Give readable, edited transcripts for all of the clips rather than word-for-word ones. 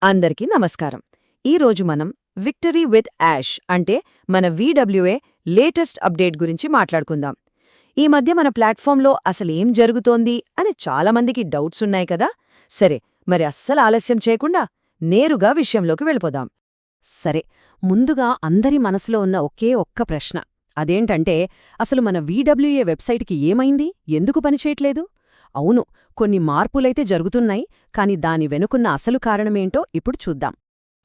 అందరికీ నమస్కారం. ఈరోజు మనం విక్టరీ విత్ యాష్ అంటే మన VWA లేటెస్ట్ అప్డేట్ గురించి మాట్లాడుకుందాం. ఈ మధ్య మన ప్లాట్ఫామ్లో అసలేం జరుగుతోంది అని చాలామందికి డౌట్స్ ఉన్నాయి కదా. సరే, మరి అస్సలు ఆలస్యం చేయకుండా నేరుగా విషయంలోకి వెళ్ళిపోదాం. సరే, ముందుగా అందరి మనసులో ఉన్న ఒకే ఒక్క ప్రశ్న. అదేంటంటే, అసలు మన VWA వెబ్సైట్కి ఏమైంది? ఎందుకు పనిచేయట్లేదు? అవును, కొన్ని మార్పులైతే జరుగుతున్నాయి, కాని దాని వెనుకున్న అసలు కారణమేంటో ఇప్పుడు చూద్దాం.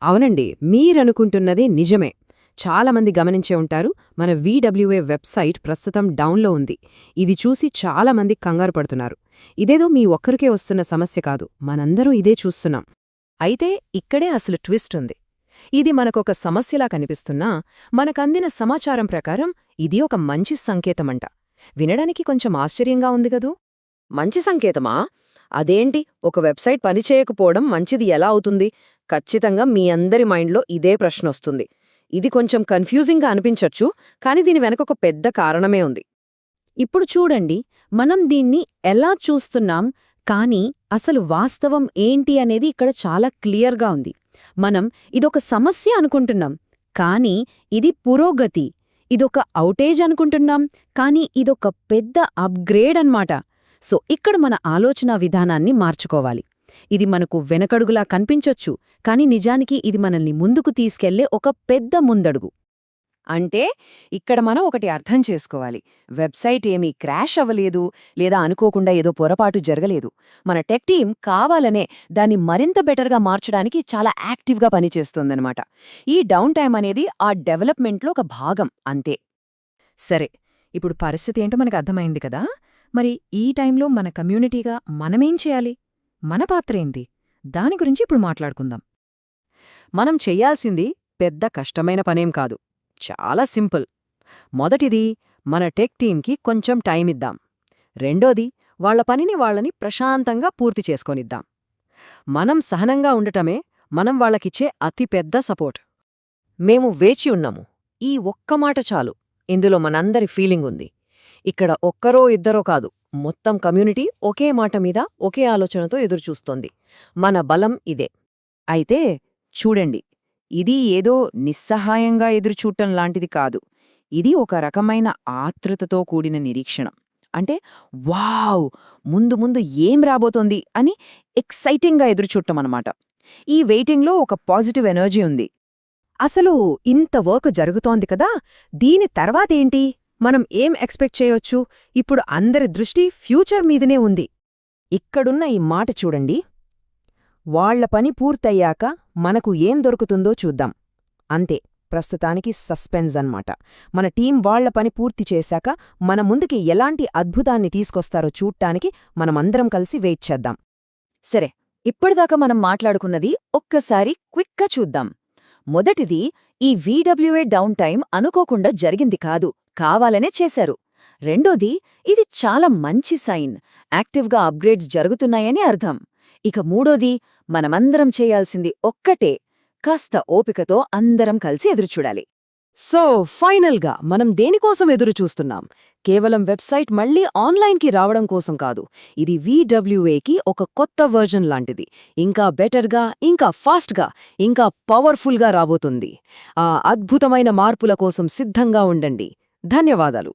అవునండి, మీరనుకుంటున్నది నిజమే. చాలామంది గమనించే ఉంటారు, మన VWA వెబ్సైట్ ప్రస్తుతం డౌన్లో ఉంది. ఇది చూసి చాలామంది కంగారు పడుతున్నారు. ఇదేదో మీ ఒక్కరికే వస్తున్న సమస్య కాదు, మనందరూ ఇదే చూస్తున్నాం. అయితే ఇక్కడే అసలు ట్విస్ట్ ఉంది. ఇది మనకొక సమస్యలా కనిపిస్తున్నా, మనకందిన సమాచారం ప్రకారం ఇది ఒక మంచి సంకేతమంట. వినడానికి కొంచెం ఆశ్చర్యంగా ఉంది గదూ. మంచి సంకేతమా? అదేంటి, ఒక వెబ్సైట్ పనిచేయకపోవడం మంచిది ఎలా అవుతుంది? ఖచ్చితంగా మీ అందరి మైండ్లో ఇదే ప్రశ్నొస్తుంది. ఇది కొంచెం కన్ఫ్యూజింగ్గా అనిపించొచ్చు, కాని దీని వెనకొక పెద్ద కారణమే ఉంది. ఇప్పుడు చూడండి, మనం దీన్ని ఎలా చూస్తున్నాం, కానీ అసలు వాస్తవం ఏంటి అనేది ఇక్కడ చాలా క్లియర్గా ఉంది. మనం ఇదొక సమస్య అనుకుంటున్నాం, కానీ ఇది పురోగతి. ఇదొక ఔటేజ్ అనుకుంటున్నాం, కానీ ఇదొక పెద్ద అప్గ్రేడ్ అన్నమాట. సో ఇక్కడ మన ఆలోచనా విధానాన్ని మార్చుకోవాలి. ఇది మనకు వెనకడుగులా కనిపించొచ్చు, కాని నిజానికి ఇది మనల్ని ముందుకు తీసుకెళ్లే ఒక పెద్ద ముందడుగు. అంటే ఇక్కడ మనం ఒకటి అర్థం చేసుకోవాలి. వెబ్సైట్ ఏమీ క్రాష్ అవ్వలేదు, లేదా అనుకోకుండా ఏదో పొరపాటు జరగలేదు. మన టెక్ టీం కావాలనే దాన్ని మరింత బెటర్గా మార్చడానికి చాలా యాక్టివ్గా పనిచేస్తోందనమాట. ఈ డౌన్ టైం అనేది ఆ డెవలప్మెంట్లో ఒక భాగం అంతే. సరే, ఇప్పుడు పరిస్థితి ఏంటో మనకు అర్థమైంది కదా. మరి ఈ టైంలో మన కమ్యూనిటీగా మనమేం చేయాలి? మన పాత్రేంది? దాని గురించి ఇప్పుడు మాట్లాడుకుందాం. మనం చెయ్యాల్సింది పెద్ద కష్టమైన పనేం కాదు, చాలా సింపుల్. మొదటిది, మన టెక్ టీంకి కొంచెం టైమిద్దాం. రెండోది, వాళ్ల పనిని వాళ్ళని ప్రశాంతంగా పూర్తి చేసుకొనిద్దాం. మనం సహనంగా ఉండటమే మనం వాళ్లకిచ్చే అతిపెద్ద సపోర్ట్. మేము వేచి ఉన్నాము, ఈ ఒక్క మాట చాలు. ఇందులో మనందరి ఫీలింగుంది. ఇక్కడ ఒక్కరో ఇద్దరో కాదు, మొత్తం కమ్యూనిటీ ఒకే మాట మీద ఒకే ఆలోచనతో ఎదురుచూస్తోంది. మన బలం ఇదే. అయితే చూడండి, ఇది ఏదో నిస్సహాయంగా ఎదురుచూడటం లాంటిది కాదు. ఇది ఒక రకమైన ఆతృతతో కూడిన నిరీక్షణ. అంటే వావ్, ముందు ముందు ఏం రాబోతోంది అని ఎక్సైటింగ్గా ఎదురుచూడటం అన్నమాట. ఈ వెయిటింగ్లో ఒక పాజిటివ్ ఎనర్జీ ఉంది. అసలు ఇంత వర్క్ జరుగుతోంది కదా, దీని తర్వాతేంటి? మనం ఏం ఎక్స్పెక్ట్ చేయొచ్చు? ఇప్పుడు అందరి దృష్టి ఫ్యూచర్ మీదనే ఉంది. ఇక్కడున్న ఈ మాట చూడండి, వాళ్ల పని పూర్తయ్యాక మనకు ఏం దొరుకుతుందో చూద్దాం. అంతే, ప్రస్తుతానికి సస్పెన్స్ అన్నమాట. మన టీం వాళ్ల పని పూర్తి చేశాక మన ముందుకి ఎలాంటి అద్భుతాన్ని తీసుకొస్తారో చూడ్టానికి మనమందరం కలిసి వెయిట్ చేద్దాం. సరే, ఇప్పటిదాకా మనం మాట్లాడుకున్నది ఒక్కసారి క్విక్గా చూద్దాం. మొదటిది, ఈ VWA డౌన్ టైం అనుకోకుండా జరిగింది కాదు, కావాలనే చేశారు. రెండోది, ఇది చాలా మంచి సైన్, యాక్టివ్గా అప్గ్రేడ్స్ జరుగుతున్నాయని అర్థం. ఇక మూడోది, మనమందరం చేయాల్సింది ఒక్కటే, కాస్త ఓపికతో అందరం కలిసి ఎదురుచూడాలి. సో ఫైనల్గా మనం దేనికోసం ఎదురుచూస్తున్నాం? కేవలం వెబ్సైట్ మళ్లీ ఆన్లైన్కి రావడం కోసం కాదు. ఇది VWAకి ఒక కొత్త వర్జన్ లాంటిది. ఇంకా బెటర్గా, ఇంకా ఫాస్ట్గా, ఇంకా పవర్ఫుల్గా రాబోతుంది. ఆ అద్భుతమైన మార్పుల కోసం సిద్ధంగా ఉండండి. ధన్యవాదాలు.